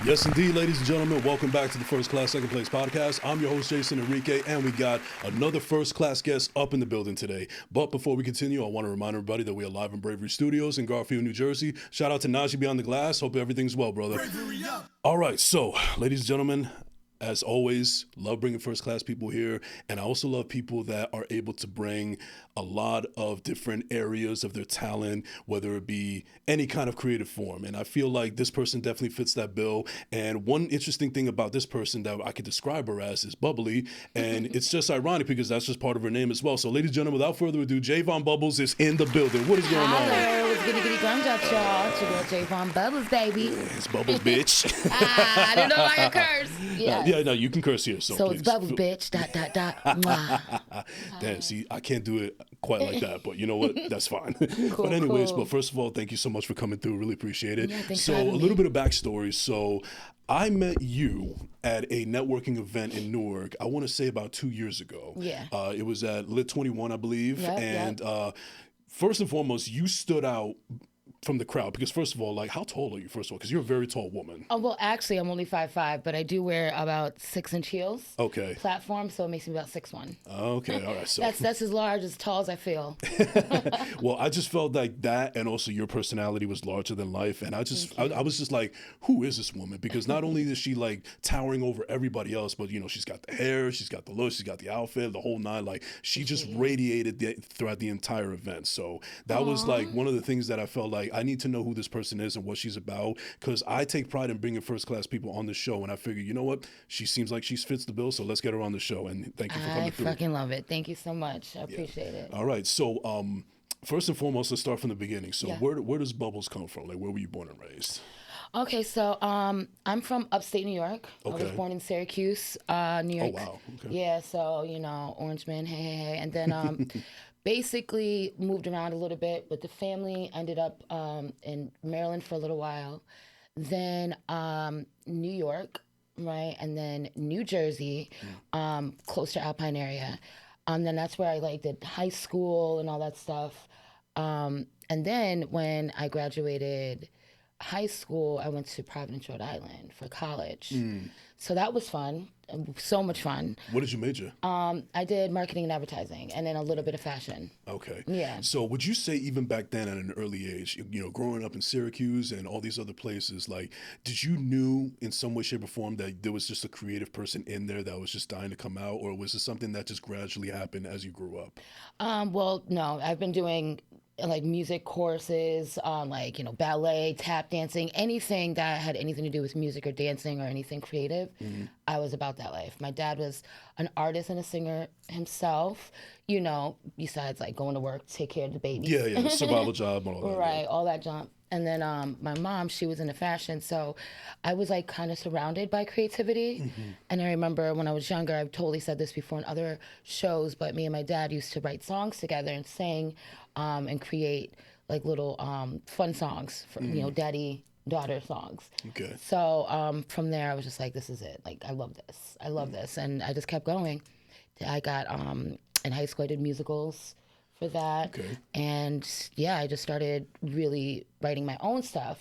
Yes, indeed, ladies and gentlemen. Welcome back to the First Class, Second Place podcast. I'm your host, Jason Enrique, and we got another first class guest up in the building today. But before we continue, I want to remind everybody that we are live in Bravery Studios in Garfield, New Jersey. Shout out to Najee Beyond the Glass. Hope everything's well, brother. All right, so, ladies and gentlemen, as always, love bringing first class people here. And I also love people that are able to bring a lot of different areas of their talent, whether it be any kind of creative form. And I feel like this person definitely fits that bill. And one interesting thing about this person that I could describe her as is bubbly. And it's just ironic because that's just part of her name as well. So ladies and gentlemen, without further ado, Jaevon Bubbles is in the building. What is going on? Hello, it's giddy gum drops, y'all. It's your girl Jaevon Bubbles, baby. It's Bubbles, bitch. I didn't know I could curse. Yeah. Yeah, no, you can curse here. So please. It's Bubbles, bitch. ... Mwah. Damn, see, I can't do it quite like that, but you know what? That's fine. But anyways, but first of all, thank you so much for coming through. Really appreciate it. Yeah, thanks So for a having little me. bit of backstory. So I met you at a networking event in Newark, I want to say about 2 years ago. Yeah. It was at Lit 21, I believe. Yep, and first and foremost, you stood out from the crowd because first of all, like, how tall are you, first of all? Because you're a very tall woman. Oh, well, actually, I'm only 5'5", but I do wear about 6-inch heels. Okay. Platform, so it makes me about 6'1". Okay, all right. So That's as large, as tall as I feel. well, I just felt like that, and also your personality was larger than life, and I was just like, who is this woman? Because not only is she like towering over everybody else, but you know, she's got the hair, she's got the look, she's got the outfit, the whole nine. Like she just radiated throughout the entire event. So that was like one of the things that I felt like I need to know who this person is and what she's about, because I take pride in bringing first class people on the show, and I figure, you know what, she seems like she fits the bill, so let's get her on the show. And thank you for coming through. I fucking love it. Thank you so much. I appreciate it. All right, so first and foremost, let's start from the beginning. So Yeah. where does Bubbles come from? Like, where were you born and raised? Okay, so I'm from upstate New York. I was Okay. born in Syracuse, New York. wow, okay. Yeah, so, you know, Orange Man, hey. And then basically moved around a little bit with the family, ended up in Maryland for a little while. Then New York, right? And then New Jersey, close to Alpine area. Then that's where I like did high school and all that stuff. And then when I graduated high school, I went to Providence, Rhode Island for college. So that was fun, so much fun. What did you major? I did marketing and advertising, and then a little bit of fashion. Okay. Yeah. So would you say even back then at an early age, you know, growing up in Syracuse and all these other places, like, did you knew in some way, shape, or form that there was just a creative person in there that was just dying to come out, or was it something that just gradually happened as you grew up? Well, no, I've been doing like music courses, like, you know, ballet, tap dancing, anything that had anything to do with music or dancing or anything creative. I was about that life. My dad was an artist and a singer himself, you know, besides like going to work, take care of the baby. Yeah, survival job and all that. Right, all that junk. And then my mom, she was into fashion, so I was like kind of surrounded by creativity. And I remember when I was younger, I've totally said this before in other shows, but me and my dad used to write songs together and sing and create like little fun songs for, you know, daddy-daughter songs. Okay. So from there, I was just like, this is it. Like, I love this. I love this. And I just kept going. I got, in high school, I did musicals for that. Okay. And yeah, I just started really writing my own stuff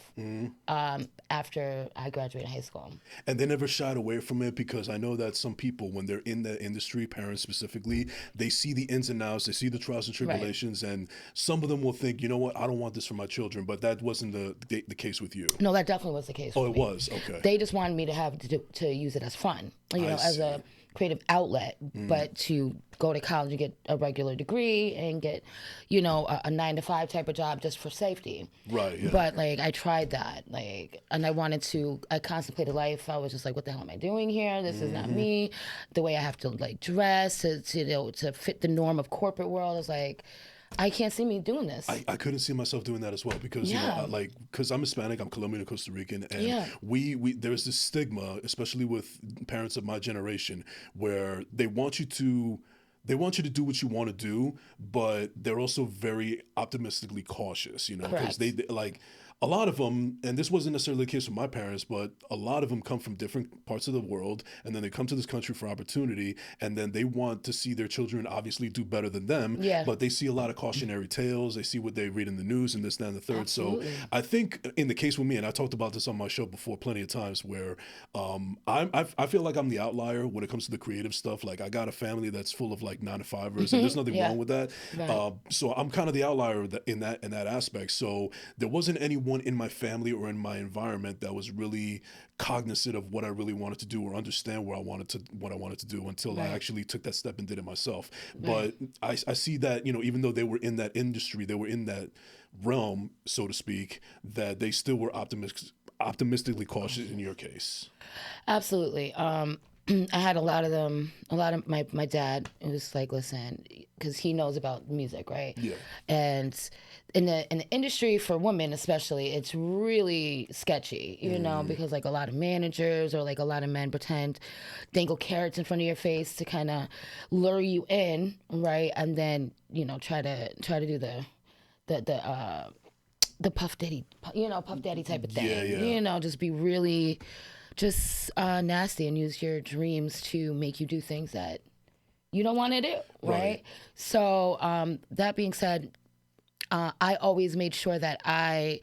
after I graduated high school. And they never shied away from it, because I know that some people, when they're in the industry, parents specifically, they see the ins and outs, they see the trials and tribulations, and some of them will think, you know what, I don't want this for my children, but that wasn't the case with you. No, that definitely was the case Oh, for it me. was? Okay. They just wanted me to have to use it as fun, you know, as a creative outlet, but to go to college and get a regular degree and get, you know, a 9-to-5 type of job just for safety. Right, yeah. But like, I tried that, like, and I contemplated life. I was just like, what the hell am I doing here? This is not me. The way I have to like dress to you know, to fit the norm of corporate world is like, I can't see me doing this. I couldn't see myself doing that as well, because you know, because I'm Hispanic, I'm Colombian and Costa Rican, and we there's this stigma, especially with parents of my generation, where they want you to do what you want to do, but they're also very optimistically cautious, you know, because they like. a lot of them, and this wasn't necessarily the case with my parents, but a lot of them come from different parts of the world, and then they come to this country for opportunity, and then they want to see their children obviously do better than them, Yeah. but they see a lot of cautionary tales, they see what they read in the news and this, that, and the third. Absolutely. So I think in the case with me, and I talked about this on my show before plenty of times, where I feel like I'm the outlier when it comes to the creative stuff. Like I got a family that's full of like 9-to-5ers, and there's nothing Yeah. wrong with that. Right. So I'm kind of the outlier in that aspect. So there wasn't anyone in my family or in my environment that was really cognizant of what I really wanted to do or understand what I wanted to do until I Right. actually took that step and did it myself. Right. But I see that, even though they were in that industry, they were in that realm, so to speak, that they still were optimistically cautious in your case. Absolutely. I had a lot of them. A lot of my dad was like, listen, because he knows about music, right? Yeah. And in the industry for women especially, it's really sketchy, because like a lot of managers or like a lot of men pretend dangle carrots in front of your face to kind of lure you in, right? And then try to do the puff daddy, puff daddy type of thing. Yeah. Just be really just nasty and use your dreams to make you do things that you don't want to do, right? So that being said, I always made sure that I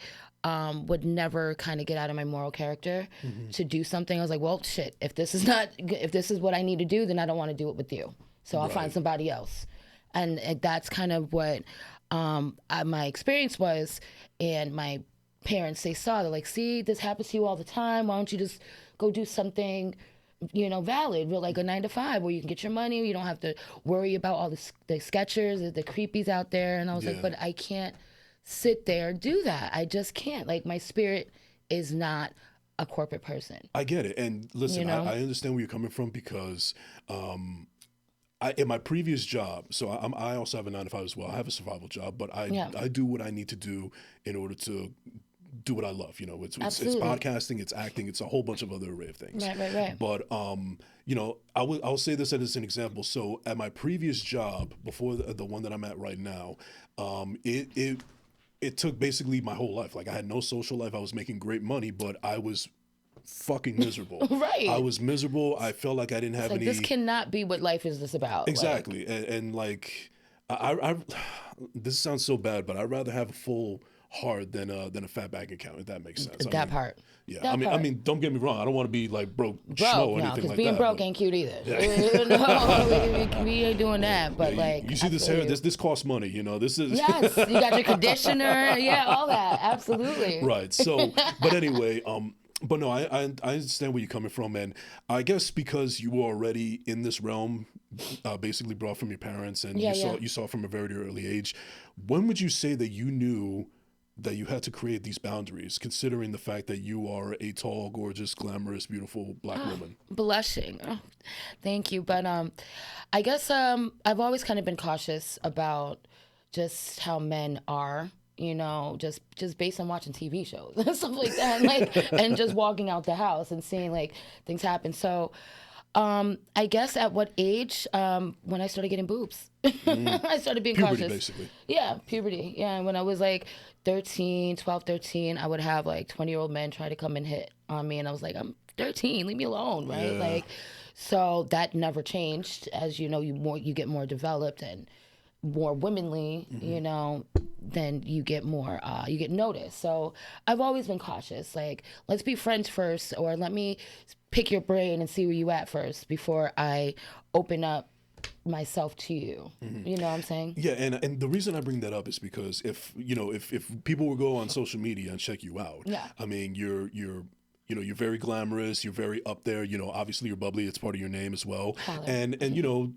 would never kind of get out of my moral character to do something. I was like, well, shit, if this is what I need to do, then I don't want to do it with you. So I'll find somebody else. And that's kind of what my experience was. And my parents, they saw, they're like, see, this happens to you all the time. Why don't you just go do something, valid, like a 9-to-5 where you can get your money. You don't have to worry about all the sketchers, the creepies out there. And I was like, but I can't sit there and do that. I just can't. Like, my spirit is not a corporate person. I get it. And listen, I understand where you're coming from because in my previous job, so I also have a 9-to-5 as well. I have a survival job, but I do what I need to do in order to do what I love. It's podcasting, it's acting, it's a whole bunch of other array of things. Right. But I'll say this as an example. So at my previous job, before the one that I'm at right now, it took basically my whole life. Like I had no social life. I was making great money, but I was fucking miserable. Right. I was miserable. I felt like I didn't have any. This cannot be what life is about. Exactly. And like, I this sounds so bad, but I'd rather have a full heart than a fat bank account, if that makes sense. Part. Yeah. That I mean, don't get me wrong. I don't want to be like broke schmo or anything like that. Because being broke ain't cute either. We ain't doing that. But like, you see this hair. This costs money. This is. Yes, you got your conditioner. Yeah, all that. Absolutely. Right. So, but anyway, but no, I understand where you're coming from, and I guess because you were already in this realm, basically brought from your parents, and you saw from a very early age. When would you say that you knew that you had to create these boundaries, considering the fact that you are a tall, gorgeous, glamorous, beautiful Black woman? Blushing. Oh, thank you. But I guess I've always kind of been cautious about just how men are. Just based on watching TV shows and stuff like that, and just walking out the house and seeing like things happen. So, I guess at what age? When I started getting boobs, I started being puberty, cautious. Basically. Yeah, puberty. Yeah, when I was like 13, I would have like 20-year-old men try to come and hit on me, and I was like, I'm 13, leave me alone, right? Yeah. Like, so that never changed. As you get more developed and more womanly, then you get more, you get noticed. So I've always been cautious. Like, let's be friends first, or let me pick your brain and see where you at first before I open up myself to you. You know what I'm saying? Yeah, and the reason I bring that up is because if people would go on social media and check you out, I mean, you're very glamorous, you're very up there, obviously you're bubbly, it's part of your name as well. And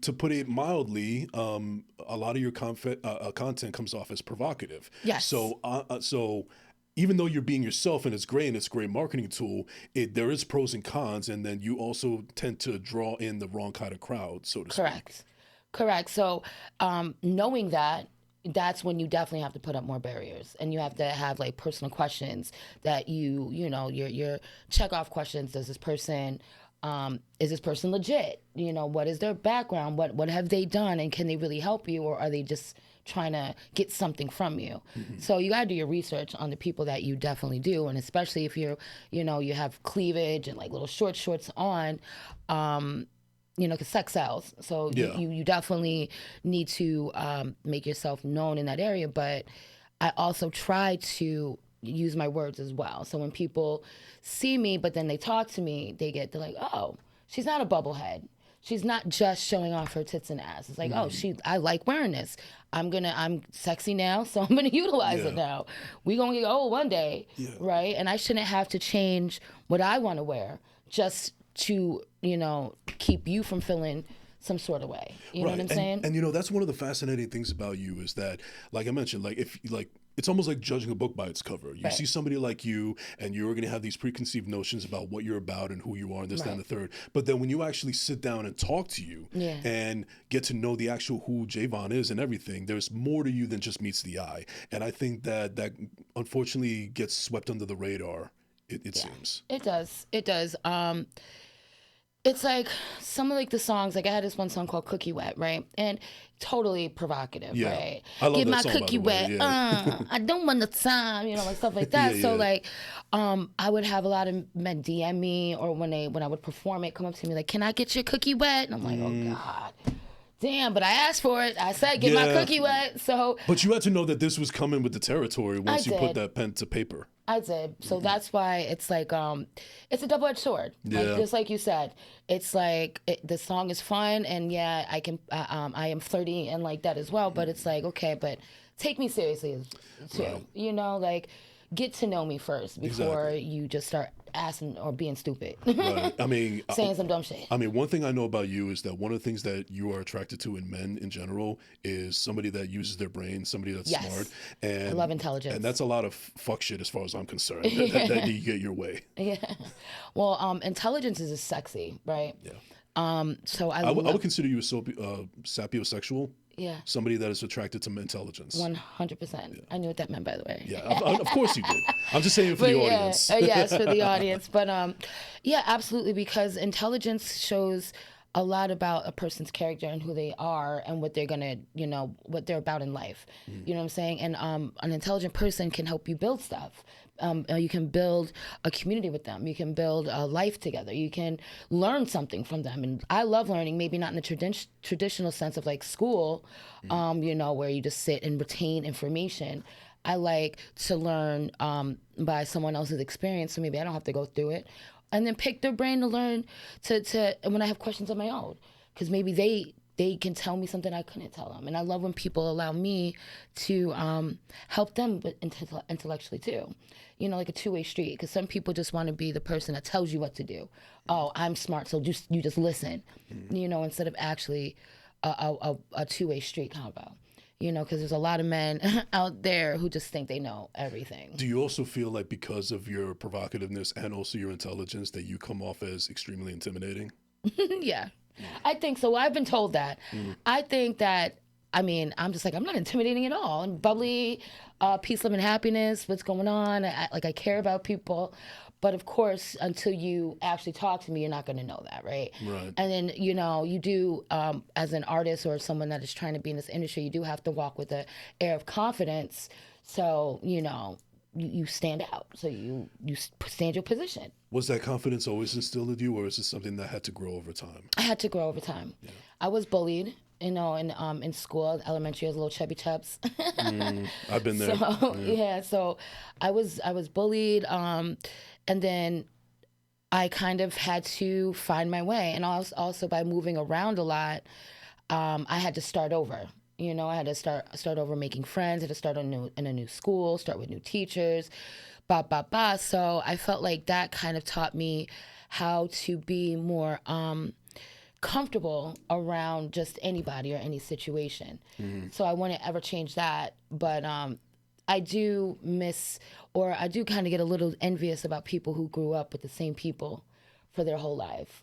to put it mildly, a lot of your content comes off as provocative. Yes. So even though you're being yourself and it's great and it's a great marketing tool, there is pros and cons, and then you also tend to draw in the wrong kind of crowd, so to speak. Correct. So knowing that, that's when you definitely have to put up more barriers, and you have to have like personal questions that your check off questions. Does this person is this person legit? What is their background? What have they done, and can they really help you, or are they just trying to get something from you. So you got to do your research on the people that you definitely do, and especially if you're, you have cleavage and like little shorts on, because sex sells. So you definitely need to make yourself known in that area. But I also try to use my words as well. So when people see me, but then they talk to me, they're like, oh, she's not a bubblehead. She's not just showing off her tits and ass. It's like, oh, I like wearing this. I'm sexy now, so I'm gonna utilize it now. We gonna get old one day, right? And I shouldn't have to change what I want to wear just to, keep you from feeling some sort of way. You know what I'm saying? And that's one of the fascinating things about you is that, like I mentioned, like if like it's almost like judging a book by its cover. You see somebody like you, and you're going to have these preconceived notions about what you're about and who you are, and this, that, and the third. But then when you actually sit down and talk to you and get to know the actual who Jaevon is and everything, there's more to you than just meets the eye. And I think that unfortunately gets swept under the radar. It seems. It does. It's like some of like the songs, like I had this one song called Cookie Wet, right? And totally provocative, right? I love Get that my song, cookie wet, I don't want the time, like stuff like that. So like, I would have a lot of men DM me, or when I would perform it, come up to me like, can I get your cookie wet? And I'm like, oh God. Damn, but I asked for it. I said, get my cookie wet. So, but you had to know that this was coming with the territory once you put that pen to paper. I did. So that's why it's like, it's a double-edged sword. Like, just like you said, it's like the song is fun, and I am flirty and like that as well. But it's like, okay, but take me seriously too. Like get to know me first before you just start asking or being stupid. Right. I mean, saying some dumb shit. I mean, one thing I know about you is that one of the things that you are attracted to in men in general is somebody that uses their brain, somebody that's smart. And I love intelligence. And that's a lot of fuck shit as far as I'm concerned. that you get your way. Yeah. Well, intelligence is sexy, right? Yeah. So I would consider you a sapiosexual. Yeah. Somebody that is attracted to intelligence. 100%. Yeah. I knew what that meant, by the way. Yeah, of course you did. I'm just saying it for the audience. Yes, for the audience. But yeah, absolutely, because intelligence shows a lot about a person's character and who they are and what they're gonna, what they're about in life. You know what I'm saying? And an intelligent person can help you build stuff. You can build a community with them. You can build a life together. You can learn something from them. And I love learning, maybe not in the traditional sense of like school, where you just sit and retain information. I like to learn by someone else's experience, so maybe I don't have to go through it. And then pick their brain to learn to when I have questions of my own. Because maybe they can tell me something I couldn't tell them. And I love when people allow me to help them intellectually too. Like a two-way street. Because some people just want to be the person that tells you what to do. Oh, I'm smart, so you just listen. Instead of actually a two-way street combo. Because there's a lot of men out there who just think they know everything. Do you also feel like because of your provocativeness and also your intelligence that you come off as extremely intimidating? Yeah. I think so. I've been told that. I think that, I'm just like, I'm not intimidating at all. I'm bubbly, peace, love, and happiness. What's going on? I care about people. But of course, until you actually talk to me, you're not going to know that, right? Right. And then, you do, as an artist or someone that is trying to be in this industry, you do have to walk with an air of confidence. So, you stand out. So you stand your position. Was that confidence always instilled in you, or is it something that had to grow over time? I had to grow over time. Yeah. I was bullied, in school, elementary, as little chubby chubs. I've been there. So, so I was bullied, and then I kind of had to find my way. And also by moving around a lot, I had to start over. I had to start over making friends. I had to start in a new school, start with new teachers, So I felt like that kind of taught me how to be more comfortable around just anybody or any situation. So I wouldn't ever change that. But I do I do kind of get a little envious about people who grew up with the same people for their whole life.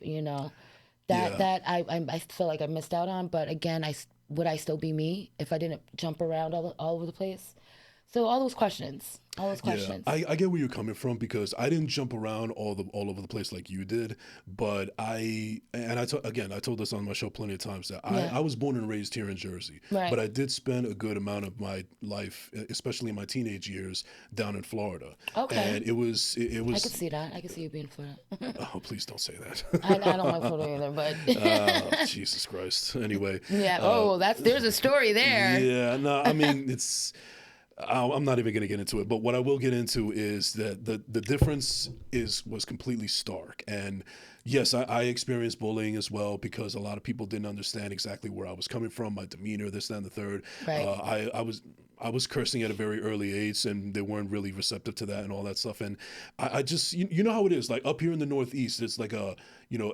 That I feel like I missed out on. But again, would I still be me if I didn't jump around all over the place? So all those questions, all those questions. Yeah, I get where you're coming from because I didn't jump around all over the place like you did, but I told this on my show plenty of times that Yeah. I was born and raised here in Jersey, Right. but I did spend a good amount of my life, especially in my teenage years, down in Florida. Okay. And it was I could see that. I could see you being in Florida. oh, please don't say that. I don't like Florida either, but Jesus Christ. Anyway. yeah. There's a story there. Yeah, no, I mean I'm not even going to get into it, but what I will get into is that the difference was completely stark. And yes, I experienced bullying as well because a lot of people didn't understand exactly where I was coming from, my demeanor, this, that, and the third. Right. I was cursing at a very early age, and they weren't really receptive to that and all that stuff. And I just, you know how it is, like up here in the Northeast, it's like a,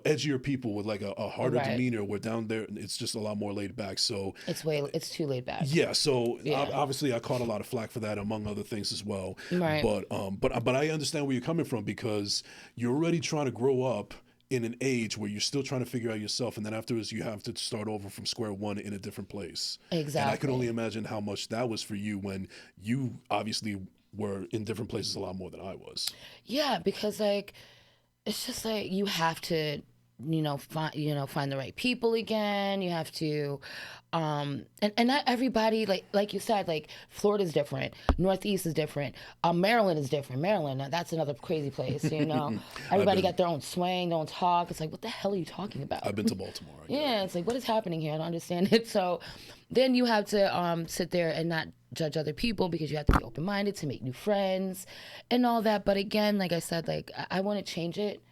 edgier people with like a harder Right. demeanor. Where down there, it's just a lot more laid back. So It's too laid back. yeah, so Yeah. obviously I caught a lot of flack for that, among other things as well. Right. But I understand where you're coming from because you're already trying to grow up in an age where you're still trying to figure out yourself, and then afterwards you have to start over from square one in a different place. Exactly. And I can only imagine how much that was for you when you obviously were in different places a lot more than I was. Yeah, because like it's just like you have to find the right people again. You have to and not everybody, like you said, like Florida's different, Northeast is different, Maryland is different. Maryland, that's another crazy place, everybody got their own swing, their own talk. It's like, what the hell are you talking about? I've been to Baltimore. Yeah, it's like, what is happening here? I don't understand it. So then you have to sit there and not judge other people because you have to be open-minded to make new friends and all that. But again, like I said, like I want to change it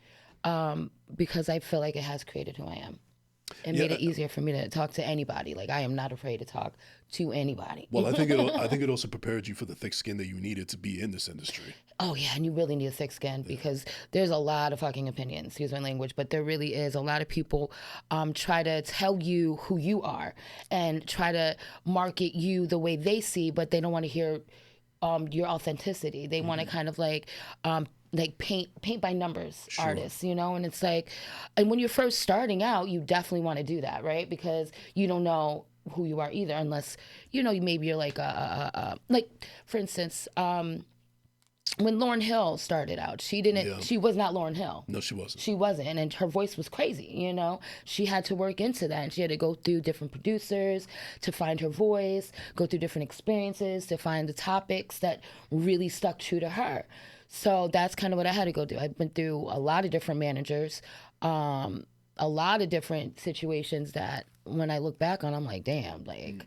because I feel like it has created who I am. It made it easier for me to talk to anybody. Like I am not afraid to talk to anybody. Well, I think it also prepared you for the thick skin that you needed to be in this industry. Oh yeah, and you really need a thick skin because there's a lot of fucking opinions, excuse my language, but there really is. A lot of people try to tell you who you are and try to market you the way they see, but they don't want to hear your authenticity. They want to kind of like paint by numbers artists, and it's like, and when you're first starting out, you definitely want to do that, right? Because you don't know who you are either, unless, maybe you're like like for instance, when Lauryn Hill started out, she was not Lauryn Hill. No, she wasn't. She wasn't, and her voice was crazy, She had to work into that, and she had to go through different producers to find her voice, go through different experiences to find the topics that really stuck true to her. So that's kind of what I had to go do. I've been through a lot of different managers, a lot of different situations that when I look back on, I'm like, damn, like,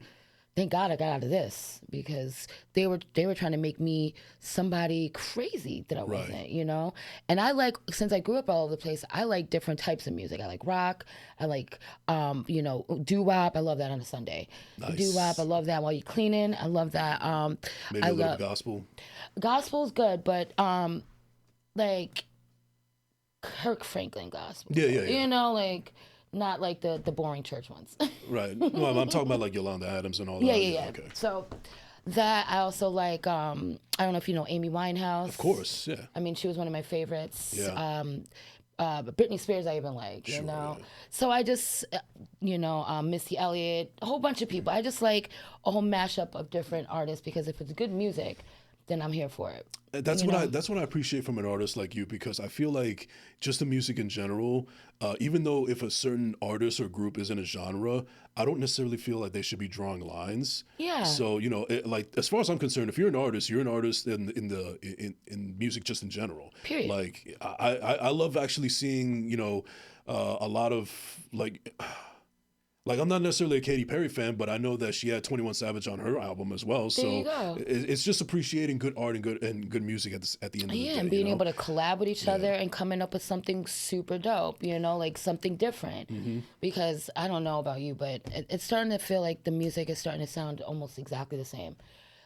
thank God I got out of this because they were trying to make me somebody crazy that I wasn't, And I like, since I grew up all over the place, I like different types of music. I like rock. I like, doo-wop. I love that on a Sunday. Nice. Doo-wop. I love that while you're cleaning. I love that. Maybe a little gospel. Gospel's good, but like Kirk Franklin gospel. Yeah. Like not like the boring church ones. Right. No, I'm talking about like Yolanda Adams and all that. Yeah. Okay. So that I also like. I don't know if you know Amy Winehouse. Of course, yeah. I mean, she was one of my favorites. Yeah. Britney Spears, I even like. Sure, yeah. So I just, Missy Elliott, a whole bunch of people. I just like a whole mashup of different artists because if it's good music, then I'm here for it. That's what I appreciate from an artist like you, because I feel like just the music in general, even though if a certain artist or group is in a genre, I don't necessarily feel like they should be drawing lines. Yeah. So like as far as I'm concerned, if you're an artist in music just in general. Period. Like I love actually seeing a lot of like I'm not necessarily a Katy Perry fan, but I know that she had 21 Savage on her album as well. There you go. It's just appreciating good art and good music at the end of the day. Yeah, and being able to collab with each other and coming up with something super dope, like something different. Mm-hmm. Because I don't know about you, but it's starting to feel like the music is starting to sound almost exactly the same.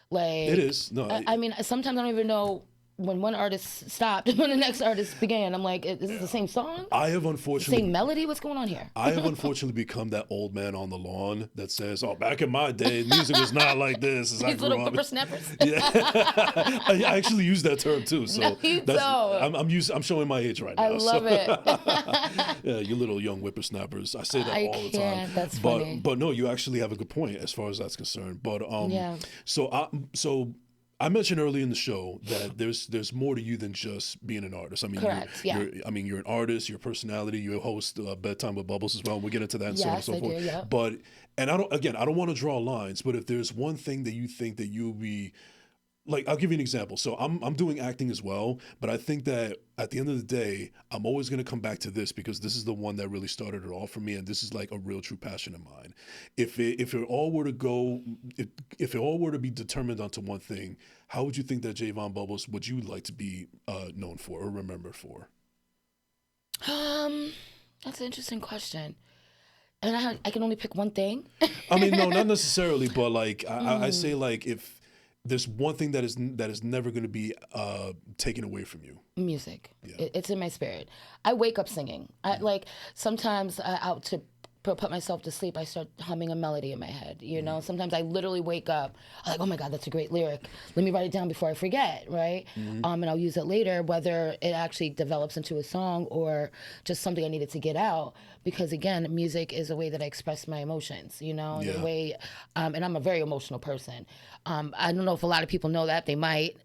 Like it is. No, I mean, sometimes I don't even know when one artist stopped when the next artist began. I'm like, is this the same song? I have unfortunately... Same melody? What's going on here? I have unfortunately become that old man on the lawn that says, oh, back in my day, music was not like this as I These grew little up. whippersnappers. Yeah. I actually use that term too. So No, you don't. I'm showing my age right now. I love it. Yeah, you little young whippersnappers. I say that all the time. That's funny. But no, you actually have a good point as far as that's concerned. But yeah. So I mentioned earlier in the show that there's more to you than just being an artist. I mean, Correct, yeah. you're an artist, your personality, you host Bedtime with Bubbles as well. We'll get into that and so on and Yes, so I do. forth. Yep. But and I don't want to draw lines, but if there's one thing that you think that you'll be like, I'll give you an example. So I'm doing acting as well, but I think that at the end of the day, I'm always gonna come back to this because this is the one that really started it all for me, and this is like a real true passion of mine. If it all were to go, if it all were to be determined onto one thing, how would you think that Jaevon Bubbles would you like to be known for or remembered for? Um, that's an interesting question. And I can only pick one thing. I mean, no, not necessarily, but like I say, like if there's one thing that is never going to be taken away from you. Music. Yeah. It's in my spirit. I wake up singing. I like sometimes out to put myself to sleep, I start humming a melody in my head. You know, sometimes I literally wake up, I'm like, oh my God, that's a great lyric. Let me write it down before I forget, right? And I'll use it later, whether it actually develops into a song or just something I needed to get out. Because again, music is a way that I express my emotions, you know, in Yeah. a way, and I'm a very emotional person. I don't know if a lot of people know that, they might,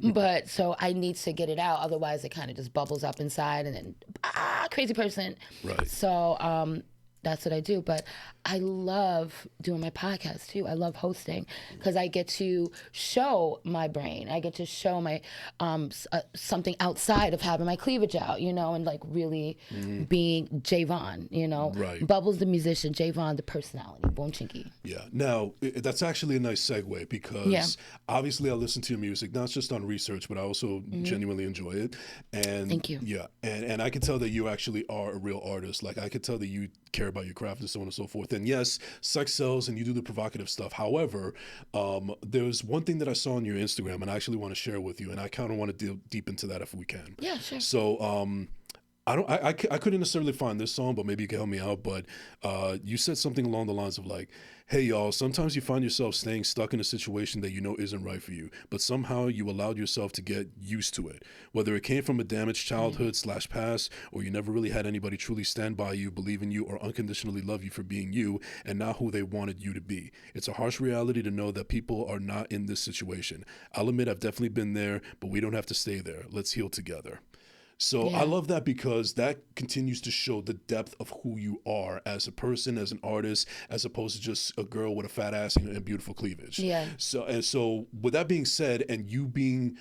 but so I need to get it out. Otherwise it kind of just bubbles up inside and then, crazy person. Right. So that's what I do. But I love doing my podcast too. I love hosting because I get to show my brain. I get to show my something outside of having my cleavage out, you know, and like really being Jaevon, you know. Right. Bubbles the musician, Jaevon the personality. Boom chinky. Yeah. Now, that's actually a nice segue because Yeah. obviously I listen to your music, not just on research, but I also genuinely enjoy it. And Thank you. Yeah. And I can tell that you actually are a real artist. Like, I could tell that you care about your craft and so on and so forth. And yes, sex sells and you do the provocative stuff. However, there's one thing that I saw on your Instagram and I actually want to share with you. And I kind of want to deep into that if we can. Yeah, sure. So, I couldn't necessarily find this song, but maybe you can help me out. But you said something along the lines of like, hey, y'all, sometimes you find yourself staying stuck in a situation that you know isn't right for you, but somehow you allowed yourself to get used to it. Whether it came from a damaged childhood / past, or you never really had anybody truly stand by you, believe in you, or unconditionally love you for being you and not who they wanted you to be. It's a harsh reality to know that people are not in this situation. I'll admit I've definitely been there, but we don't have to stay there. Let's heal together. So Yeah. I love that because that continues to show the depth of who you are as a person, as an artist, as opposed to just a girl with a fat ass and beautiful cleavage. Yeah. So with that being said, and you being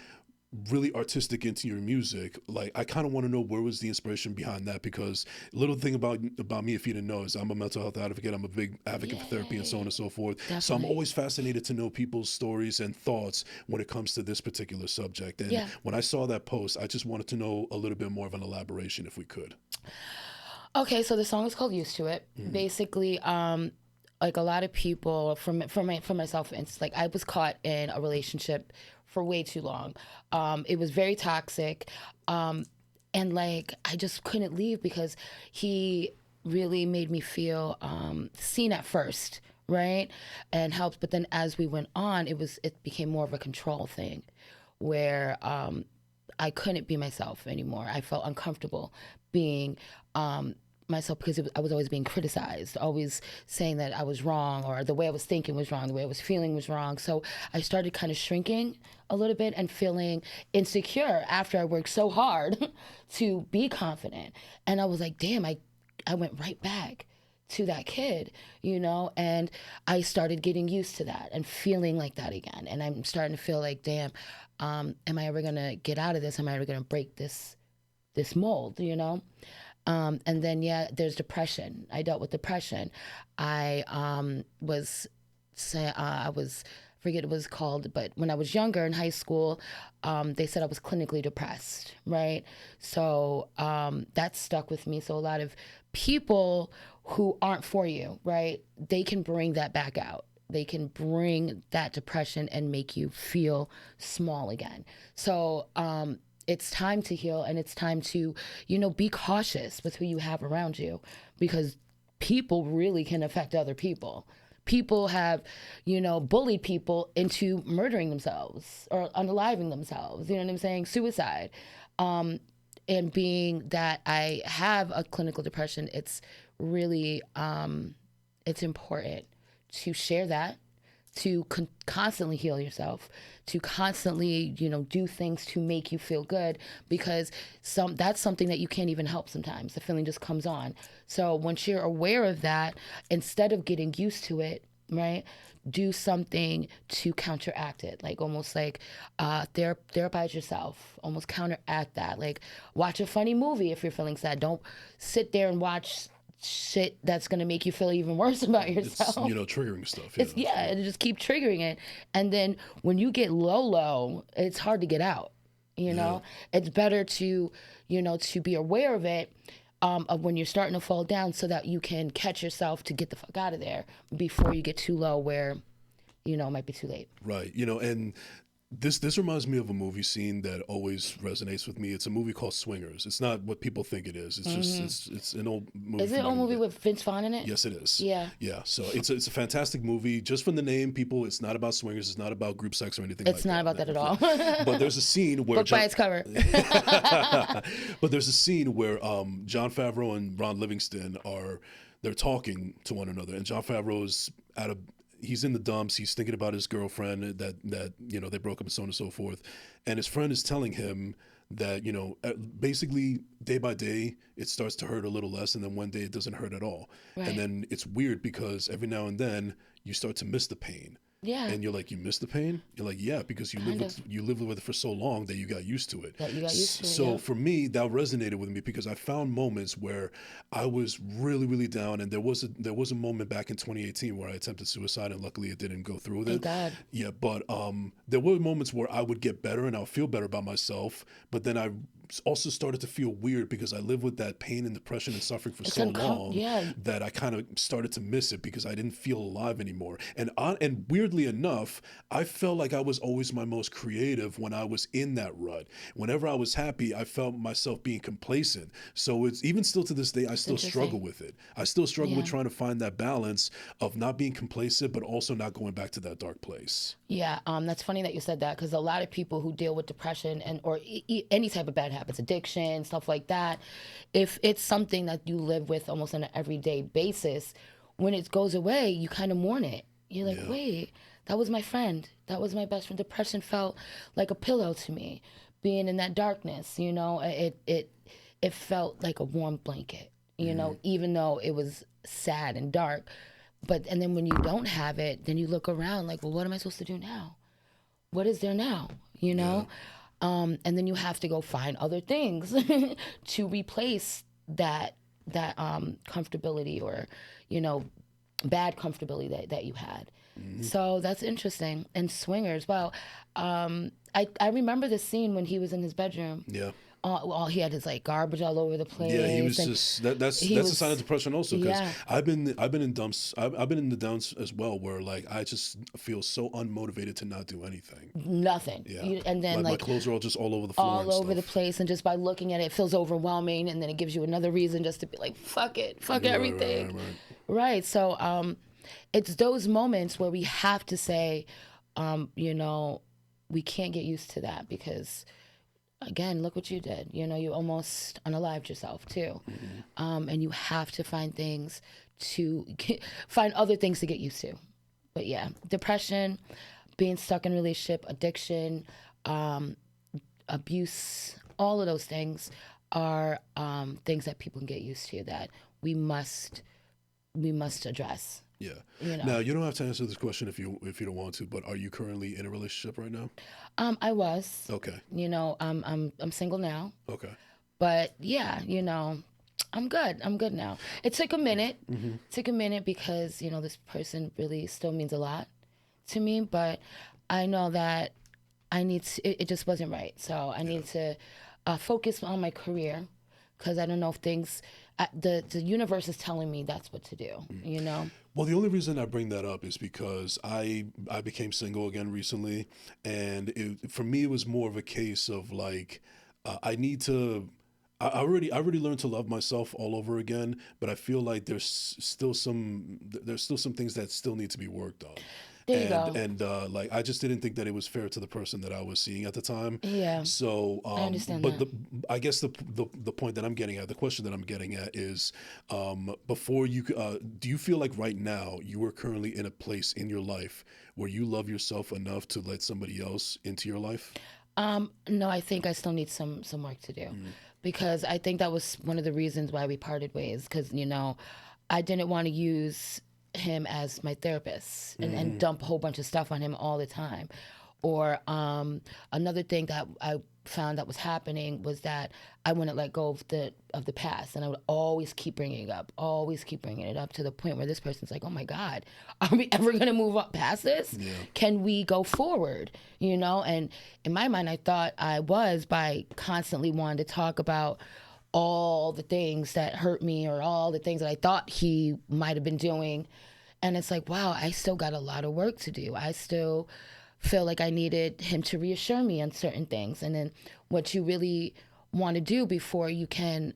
really artistic into your music, like I kind of want to know where was the inspiration behind that, because a little thing about me, if you didn't know, is I'm a mental health advocate. I'm a big advocate for therapy and so on and so forth. So I'm Definitely. always fascinated to know people's stories and thoughts when it comes to this particular subject. And Yeah. when I saw that post, I just wanted to know a little bit more of an elaboration if we could. Okay, so the song is called "Used to It." Basically, like a lot of people, for myself, it's like I was caught in a relationship for way too long. It was very toxic, and like I just couldn't leave because he really made me feel seen at first, right, and helped. But then as we went on, it became more of a control thing, where I couldn't be myself anymore. I felt uncomfortable being myself because I was always being criticized, always saying that I was wrong or the way I was thinking was wrong, the way I was feeling was wrong. So I started kind of shrinking a little bit and feeling insecure after I worked so hard to be confident. And I was like, damn, I went right back to that kid, you know, and I started getting used to that and feeling like that again. And I'm starting to feel like, damn, am I ever gonna get out of this? Am I ever gonna break this mold, you know? And then, yeah, there's depression. I dealt with depression. I forget what it was called, but when I was younger in high school, they said I was clinically depressed, right? So that stuck with me. So a lot of people who aren't for you, right, they can bring that back out. They can bring that depression and make you feel small again. So it's time to heal, and it's time to, you know, be cautious with who you have around you, because people really can affect other people. People have, you know, bullied people into murdering themselves or unaliving themselves. You know what I'm saying? Suicide. And being that I have a clinical depression, it's really, it's important to share that, to constantly heal yourself, to constantly, do things to make you feel good, because that's something that you can't even help sometimes. The feeling just comes on. So once you're aware of that, instead of getting used to it, right, do something to counteract it, like almost like therapize yourself, almost counteract that. Like watch a funny movie if you're feeling sad. Don't sit there and watch shit that's going to make you feel even worse about yourself. It's, triggering stuff. And just keep triggering it. And then when you get low, it's hard to get out. It's better to, to be aware of it, of when you're starting to fall down, so that you can catch yourself to get the fuck out of there before you get too low where, it might be too late. Right. And this reminds me of a movie scene that always resonates with me. It's a movie called Swingers. It's not what people think it is. It's just it's an old movie. Is it an old movie with Vince Vaughn in it? Yes, it is. Yeah. Yeah. So it's a fantastic movie. Just from the name, people, it's not about swingers. It's not about group sex or anything. It's not about that at all. But there's a scene where by its cover. But there's a scene where Jon Favreau and Ron Livingston they're talking to one another, and Jon Favreau's he's in the dumps. He's thinking about his girlfriend that they broke up and so on and so forth. And his friend is telling him that, basically day by day, it starts to hurt a little less. And then one day it doesn't hurt at all. Right. And then it's weird because every now and then you start to miss the pain. Yeah. And you're like, you miss the pain? You're like, yeah, because you live with it for so long that you got used to it. So for me, that resonated with me because I found moments where I was really, really down, and there was a moment back in 2018 where I attempted suicide, and luckily it didn't go through with it. Thank God. Yeah, but there were moments where I would get better and I'll feel better about myself, but then I also started to feel weird because I lived with that pain and depression and suffering for so long that I kind of started to miss it because I didn't feel alive anymore. And weirdly enough, I felt like I was always my most creative when I was in that rut. Whenever I was happy, I felt myself being complacent. So it's even still to this day, I still struggle with it. I still struggle with trying to find that balance of not being complacent, but also not going back to that dark place. Yeah, that's funny that you said that, because a lot of people who deal with depression or any type of bad habits, addiction, stuff like that, if it's something that you live with almost on an everyday basis, when it goes away, you kind of mourn it. You're like, wait, that was my friend. That was my best friend. Depression felt like a pillow to me. Being in that darkness, it felt like a warm blanket, even though it was sad and dark. And then when you don't have it, then you look around like, well, what am I supposed to do now? What is there now? And then you have to go find other things to replace that comfortability or, bad comfortability that you had. Mm-hmm. So that's interesting. And Swingers, wow. I remember the scene when he was in his bedroom. Yeah. He had his garbage all over the place. Yeah, he was just that's a sign of depression also, because I've been in dumps. I've been in the dumps as well, where I just feel so unmotivated to not do anything. Nothing. Yeah. And then my clothes are all just all over the floor. All over the place, and just by looking at it, it feels overwhelming, and then it gives you another reason just to be like, fuck it, fuck everything. Right. So it's those moments where we have to say, we can't get used to that, because again, look what you did. You almost unalived yourself too. Mm-hmm. And you have to find other things to get used to. But yeah, depression, being stuck in a relationship, addiction, abuse, all of those things are things that people can get used to, that we must address. Yeah. Now, you don't have to answer this question if you don't want to, but are you currently in a relationship right now? I was. Okay. I'm single now. Okay. But yeah, I'm good. I'm good now. It took a minute. Mm-hmm. It took a minute because, this person really still means a lot to me, but I know that it just wasn't right. So I need to focus on my career, because I don't know if the universe is telling me that's what to do, Well, the only reason I bring that up is because I became single again recently, and for me it was more of a case of I already learned to love myself all over again, but I feel like there's still some things that still need to be worked on. There you go. And like I just didn't think that it was fair to the person that I was seeing at the time. Yeah. So I understand but that. I guess the point that I'm getting at, the question that I'm getting at is, before you do you feel like right now you are currently in a place in your life where you love yourself enough to let somebody else into your life? No, I think I still need some work to do, because I think that was one of the reasons why we parted ways. Because I didn't want to use him as my therapist and dump a whole bunch of stuff on him all the time. Or another thing that I found that was happening was that I wouldn't let go of the past, and I would always keep bringing it up to the point where this person's like, "Oh my God, are we ever gonna move up past this? Yeah. Can we go forward?" And in my mind, I thought I was, by constantly wanting to talk about all the things that hurt me or all the things that I thought he might have been doing. And it's like, wow, I still got a lot of work to do. I still feel like I needed him to reassure me on certain things. And then what you really want to do before you can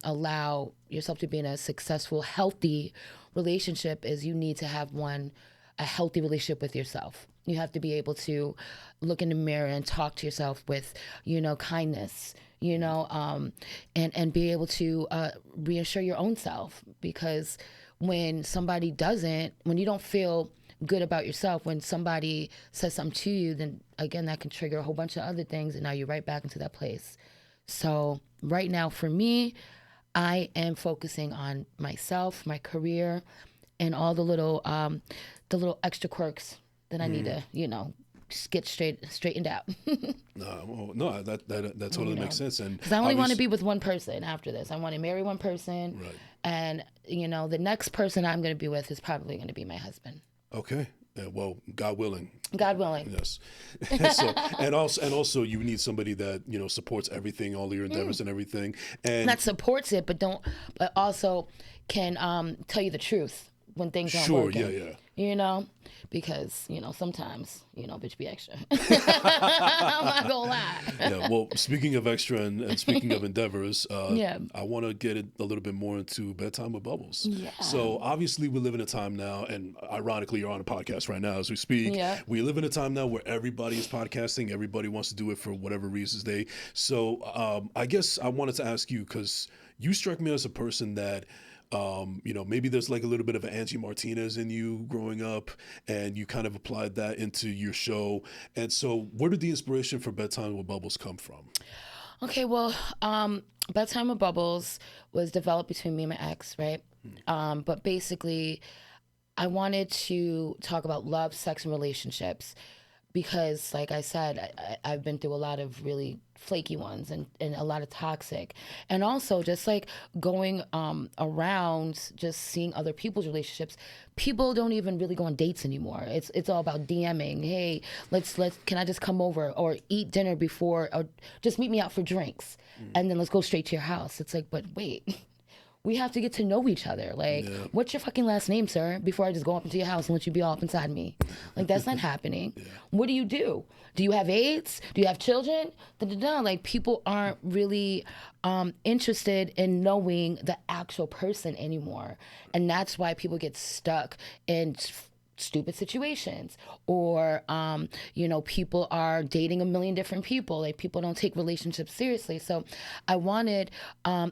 allow yourself to be in a successful, healthy relationship is you need to have a healthy relationship with yourself. You have to be able to look in the mirror and talk to yourself with, kindness, and be able to reassure your own self. Because when you don't feel good about yourself, when somebody says something to you, then again, that can trigger a whole bunch of other things, and now you're right back into that place. So right now for me, I am focusing on myself, my career, and all the little extra quirks that I need to, just get straightened out. No, that totally makes sense. And because I only want to be with one person after this. I want to marry one person, right. And the next person I'm going to be with is probably going to be my husband. Okay. Well, God willing. God willing. Yes. and also you need somebody that, supports everything, all your endeavors and everything. And not supports it, but also can tell you the truth when things aren't working. Yeah. Because, sometimes, bitch be extra. I'm not gonna lie. Yeah, well, speaking of extra and speaking of endeavors, Yeah. I want to get a little bit more into Bedtime with Bubbles. Yeah. So obviously we live in a time now, and ironically you're on a podcast right now as we speak. Yeah. We live in a time now where everybody is podcasting. Everybody wants to do it for whatever reasons So I guess I wanted to ask you, because you struck me as a person that maybe there's like a little bit of an Angie Martinez in you growing up, and you kind of applied that into your show. And so where did the inspiration for Bedtime with Bubbles come from? Okay, well, Bedtime with Bubbles was developed between me and my ex, right? But basically, I wanted to talk about love, sex, and relationships because, like I said, I've been through a lot of really flaky ones and a lot of toxic. And also just like going around just seeing other people's relationships, people don't even really go on dates anymore. It's all about DMing. Hey, let's can I just come over or eat dinner before, or just meet me out for drinks and then let's go straight to your house. It's like, but wait. We have to get to know each other. Like, what's your fucking last name, sir? Before I just go up into your house and let you be all up inside me. Like, that's not happening. Yeah. What do? Do you have AIDS? Do you have children? Like, people aren't really interested in knowing the actual person anymore. And that's why people get stuck in stupid situations, or people are dating a million different people. Like, people don't take relationships seriously. So I wanted and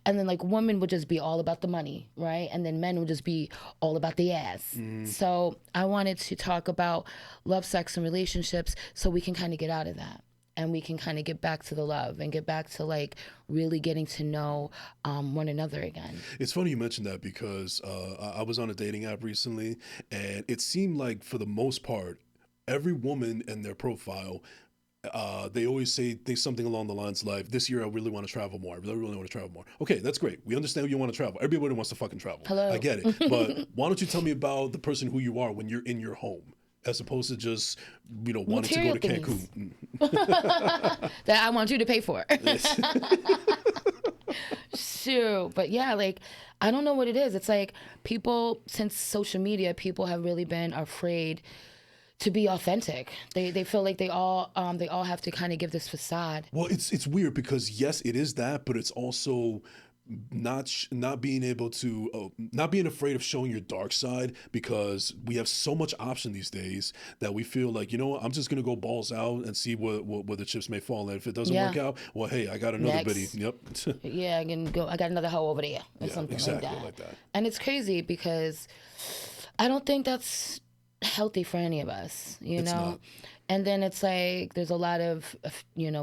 then like women would just be all about the money, right? And then men would just be all about the ass. So I wanted to talk about love, sex, and relationships so we can kind of get out of that. And we can kind of get back to the love and get back to like really getting to know one another again. It's funny you mentioned that because I was on a dating app recently, and it seemed like for the most part, every woman in their profile, they always say something along the lines like, this year I really want to travel more. I really want to travel more. Okay, that's great. We understand you want to travel. Everybody wants to fucking travel. Hello. I get it. But why don't you tell me about the person who you are when you're in your home, as opposed to just, wanting to go to Cancun. That I want you to pay for. Shoot. But yeah, like, I don't know what it is. It's like people, since social media, people have really been afraid to be authentic. They feel like they all have to kind of give this facade. Well, it's weird because yes, it is that, but it's also not being able to not being afraid of showing your dark side, because we have so much option these days that we feel like, you know what, I'm just gonna go balls out and see where the chips may fall, and if it doesn't work out, well, hey, I got another biddy. Next. Yep. Yeah, I can go. I got another hoe over there, or Yeah, something exactly like that. that. And it's crazy because I don't think that's healthy for any of us, It's not. And then it's like there's a lot of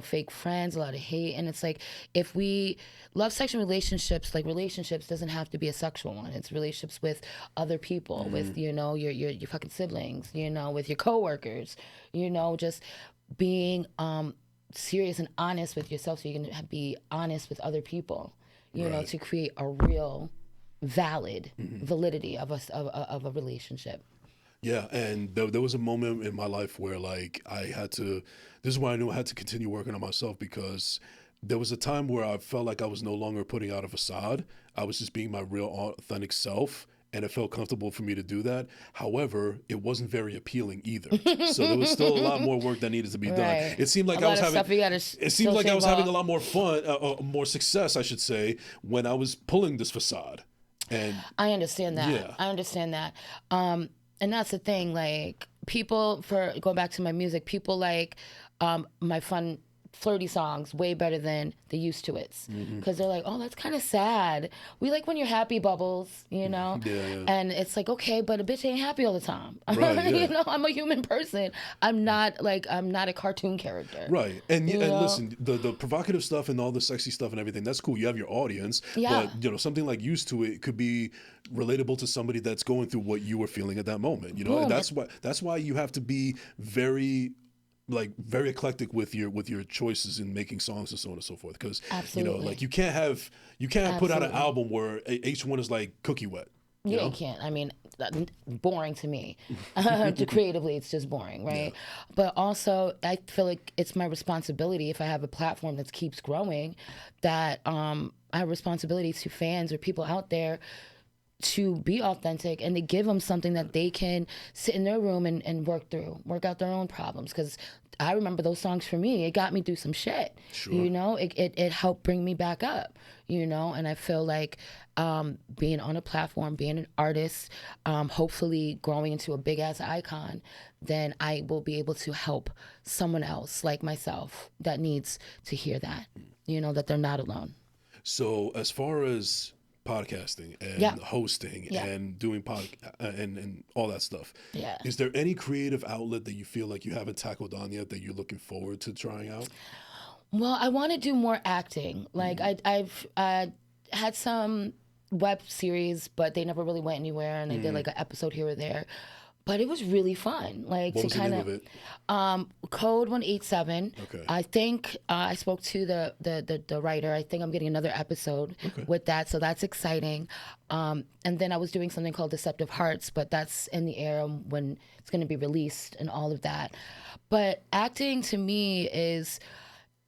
fake friends, a lot of hate, and it's like if we love sexual relationships, like relationships doesn't have to be a sexual one. It's relationships with other people, with your fucking siblings, with your coworkers, just being serious and honest with yourself, so you can be honest with other people, to create a real valid validity of a relationship. Yeah, and there was a moment in my life where, like, I had to. This is why I knew I had to continue working on myself, because there was a time where I felt like I was no longer putting out a facade. I was just being my real authentic self, and it felt comfortable for me to do that. However, it wasn't very appealing either. So there was still a lot more work that needed to be done. Right. It seemed like A I lot was of having. stuff you gotta It seemed still like I shave was having a off. lot more fun, more success, I should say, when I was pulling this facade. And I understand that. yeah. I understand that. And that's the thing, like people, for going back to my music, people like my fun flirty songs way better than the used to it's, because they're like, oh, that's kind of sad. We like when you're happy, Bubbles, Yeah, yeah. And it's like, okay, but a bitch ain't happy all the time. Right, yeah. I'm a human person. I'm not a cartoon character. Right. And You and know? listen, the provocative stuff and all the sexy stuff and everything, that's cool. You have your audience. Yeah. But, something like Used to It could be relatable to somebody that's going through what you were feeling at that moment. And Boom. that's why you have to be very eclectic with your choices in making songs and so on and so forth. Because Absolutely. like you can't put out an Absolutely. album where each one is like cookie wet. Yeah, you can't. I mean, boring to me. To creatively, it's just boring, right? Yeah. But also, I feel like it's my responsibility, if I have a platform that keeps growing, that I have responsibilities to fans or people out there to be authentic and to give them something that they can sit in their room and work out their own problems. Because I remember those songs for me, it got me through some shit. Sure. It helped bring me back up, and I feel like being on a platform, being an artist, hopefully growing into a big ass icon, then I will be able to help someone else like myself that needs to hear that, that they're not alone. So as far as podcasting and Yeah. hosting Yeah. and doing and all that stuff. Yeah. Is there any creative outlet that you feel like you haven't tackled on yet that you're looking forward to trying out? Well, I want to do more acting. Like I've had some web series, but they never really went anywhere, and I did like an episode here or there. But it was really fun. Like What to was the kind name of of it? Code 187. Okay. I think I spoke to the writer. I think I'm getting another episode with that, so that's exciting. And then I was doing something called Deceptive Hearts, but that's in the air when it's going to be released and all of that. But acting to me is,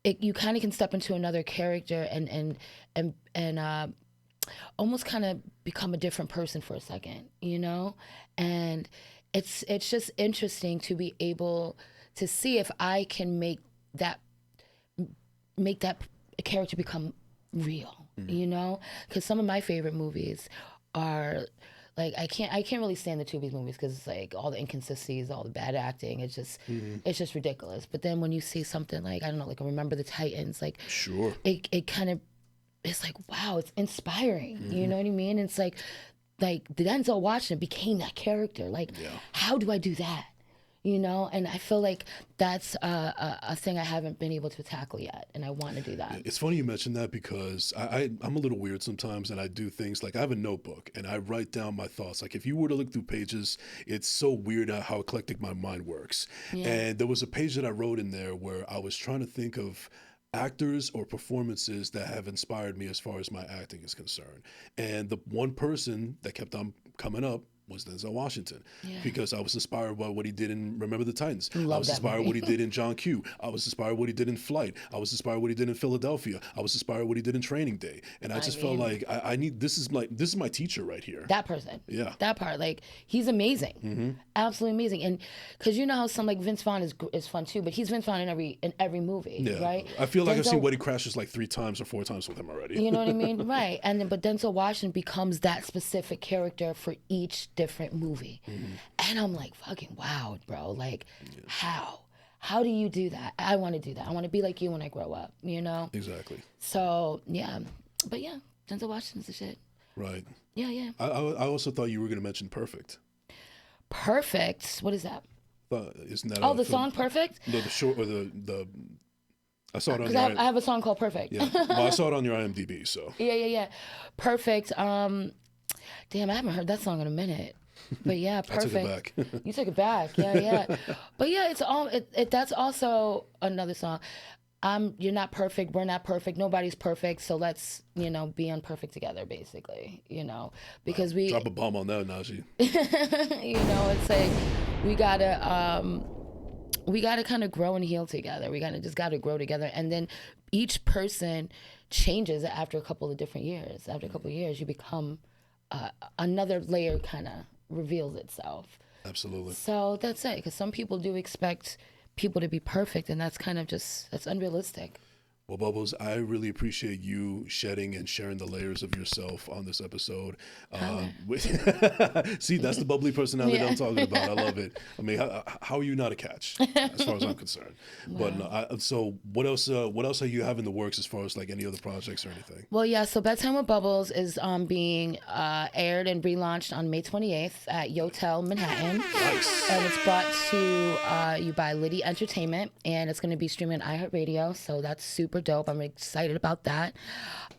you kind of can step into another character and almost kind of become a different person for a second, and it's just interesting to be able to see if I can make that character become real, because some of my favorite movies are like, I can't really stand the Tubi's movies because it's like all the inconsistencies, all the bad acting. It's just ridiculous. But then when you see something like, I don't know, like Remember the Titans, like Sure. it kind of, it's like, wow, it's inspiring. You know what I mean? It's like Denzel Washington became that character. Like, how do I do that? And I feel like that's a thing I haven't been able to tackle yet, and I want to do that. It's funny you mentioned that, because I'm a little weird sometimes, and I do things like I have a notebook and I write down my thoughts. Like if you were to look through pages, it's so weird how eclectic my mind works. Yeah. And there was a page that I wrote in there where I was trying to think of actors or performances that have inspired me as far as my acting is concerned. And the one person that kept on coming up was Denzel Washington, Yeah. because I was inspired by what he did in Remember the Titans. I Love was that inspired movie. what he did in John Q. I was inspired what he did in Flight. I was inspired what he did in Philadelphia. I was inspired what he did in Training Day. And I just felt mean- like I need this is my teacher right here. That person. Yeah. That part. Like, he's amazing. Absolutely amazing. And because you know how some, like, Vince Vaughn is fun too, but he's Vince Vaughn in every movie, Yeah. right? I feel like I've Denzel- seen Wedding Crashers like 3 times or 4 times with him already. You know what I mean? Right. And then, but Denzel Washington becomes that specific character for each different movie. And I'm like, fucking wow, bro. Like, how? How do you do that? I want to do that. I want to be like you when I grow up, you know? Exactly. So, yeah. But yeah, Denzel Washington's the shit. Right. Yeah, yeah. I also thought you were going to mention Perfect. Perfect. What is that? Isn't that Oh, a the film? song Perfect? No, the short or the. I saw it on Because your. I have a song called Perfect. Yeah, well, I saw it on your IMDb. So Yeah. Perfect. Damn, I haven't heard that song in a minute. But yeah, Perfect. I took it back. You took it back. Yeah. But yeah, it's all that's also another song. You're not perfect, we're not perfect, nobody's perfect, so let's, be unperfect together, basically, because Drop a bomb on that, Najee. it's like we gotta kind of grow and heal together. We gotta grow together, and then each person changes after a couple of different years. After a couple of years, you become another layer kind of reveals itself. Absolutely. So that's it, because some people do expect people to be perfect, and that's unrealistic. Well, Bubbles, I really appreciate you shedding and sharing the layers of yourself on this episode. See, that's the bubbly personality that I'm talking about. I love it. I mean, how are you not a catch, as far as I'm concerned? But so what else are you have in the works as far as like any other projects or anything? Well, yeah, so Bedtime with Bubbles is being aired and relaunched on May 28th at Yotel Manhattan. Nice. And it's brought to you by Liddy Entertainment, and it's going to be streaming on iHeartRadio, so that's super dope. I'm excited about that.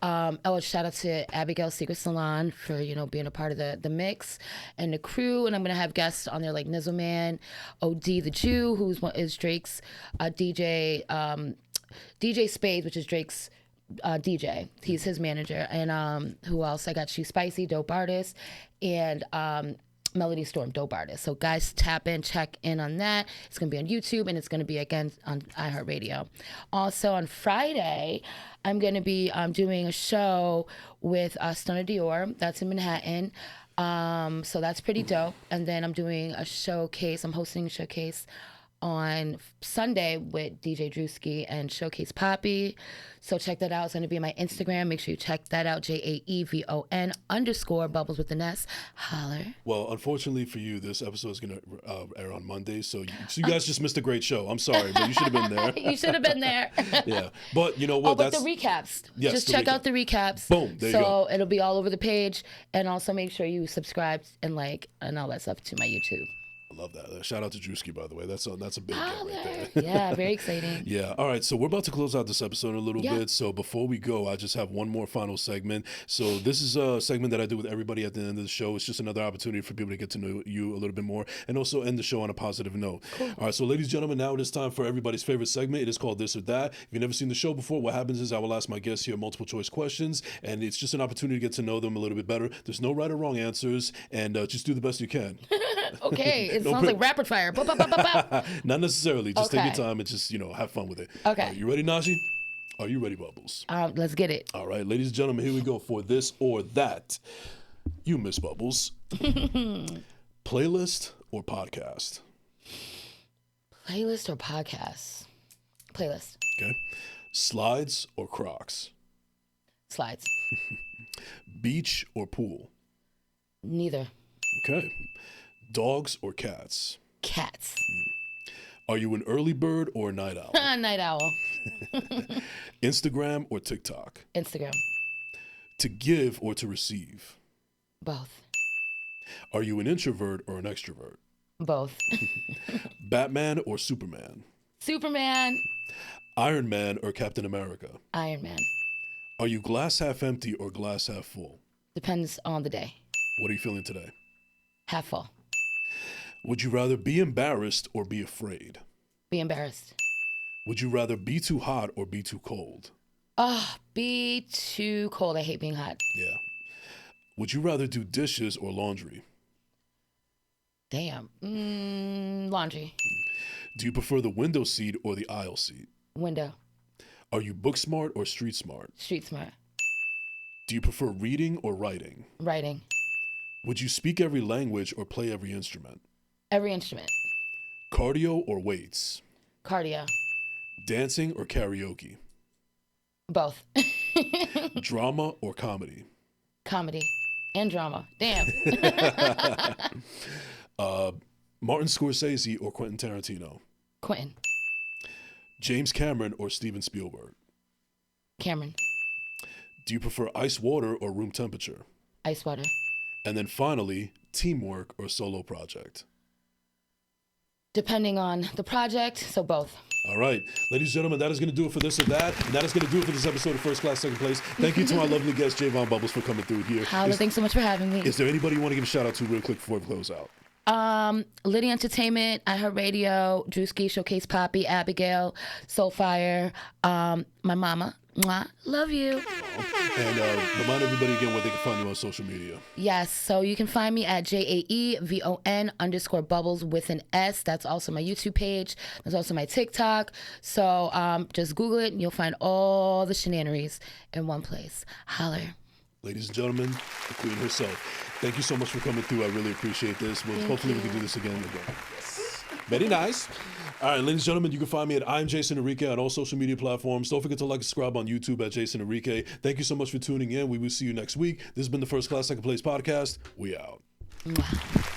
Shout out to Abigail's Secret Salon for being a part of the mix and the crew, and I'm gonna have guests on there like Nizzleman, OD the Jew, is Drake's DJ, DJ Spades, which is Drake's DJ. He's his manager, and who else? I got She Spicy, dope artist, and Melody Storm, dope artist. So guys, tap in, check in on that. It's going to be on YouTube, and it's going to be again on iHeartRadio. Also on Friday, I'm going to be doing a show with Stunner Dior. That's in Manhattan. So that's pretty dope. And then I'm doing a showcase. I'm hosting a showcase on Sunday with DJ Drewski and Showcase Poppy. So check that out. It's going to be on my Instagram. Make sure you check that out. JAEVON_Bubbles with an S. Holler. Well, unfortunately for you, this episode is going to air on Monday. So you guys just missed a great show. I'm sorry, but you should have been there. You should have been there. Yeah. But you know what? But the recaps. Yes, just the check recap. out the recaps. Boom, there you so go. it'll be all over the page. And also make sure you subscribe and like and all that stuff to my YouTube. I love that. Shout out to Drewski, by the way. That's a big get right there. there. Yeah, very exciting. Yeah. All right. So we're about to close out this episode in a little Yeah. bit. So before we go, I just have one more final segment. So this is a segment that I do with everybody at the end of the show. It's just another opportunity for people to get to know you a little bit more and also end the show on a positive note. Cool. All right. So ladies and gentlemen, now it is time for everybody's favorite segment. It is called This or That. If you've never seen the show before, what happens is I will ask my guests here multiple choice questions, and it's just an opportunity to get to know them a little bit better. There's no right or wrong answers, and just do the best you can. Okay. It sounds like rapid fire. Ba, ba, ba, ba, ba. Not necessarily. Just take Okay. your time and just, have fun with it. Okay. All right, you ready, Najee? Are you ready, Bubbles? Let's get it. All right, ladies and gentlemen, here we go for This or That. You, Miss Bubbles. Playlist or podcast? Playlist or podcast? Playlist. Okay. Slides or Crocs? Slides. Beach or pool? Neither. Okay. Dogs or cats? Cats. Are you an early bird or a night owl? Night owl. Instagram or TikTok? Instagram. To give or to receive? Both. Are you an introvert or an extrovert? Both. Batman or Superman? Superman. Iron Man or Captain America? Iron Man. Are you glass half empty or glass half full? Depends on the day. What are you feeling today? Half full. Would you rather be embarrassed or be afraid? Be embarrassed. Would you rather be too hot or be too cold? Be too cold. I hate being hot. Yeah. Would you rather do dishes or laundry? Damn. Laundry. Do you prefer the window seat or the aisle seat? Window. Are you book smart or street smart? Street smart. Do you prefer reading or writing? Writing. Would you speak every language or play every instrument? Every instrument. Cardio or weights? Cardio. Dancing or karaoke? Both. Drama or comedy? Comedy and drama. Damn. Martin Scorsese or Quentin Tarantino? Quentin. James Cameron or Steven Spielberg? Cameron. Do you prefer ice water or room temperature? Ice water. And then finally, teamwork or solo project? Depending on the project, so both. All right, ladies and gentlemen, that is going to do it for this or that. And that is going to do it for this episode of First Class, Second Place. Thank you to my lovely guest, Jaevon Bubbles, for coming through here. Holla, thanks so much for having me. Is there anybody you want to give a shout out to real quick before we close out? Liddy Entertainment, iHeartRadio, Drewski, Showcase Poppy, Abigail, Soulfire, my mama. Mwah, love you. And remind everybody again where they can find you on social media. Yes, so you can find me at JAEVON_Bubbles with an S. That's also my YouTube page. There's also my TikTok. So just Google it and you'll find all the shenanigans in one place. Holler. Ladies and gentlemen, the queen herself. Thank you so much for coming through. I really appreciate this. Hopefully we can do this again and again. Yes. Very nice. All right, ladies and gentlemen, you can find me at I'm Jason Enrique on all social media platforms. Don't forget to like and subscribe on YouTube at Jason Enrique. Thank you so much for tuning in. We will see you next week. This has been the First Class, Second Place podcast. We out. Mwah.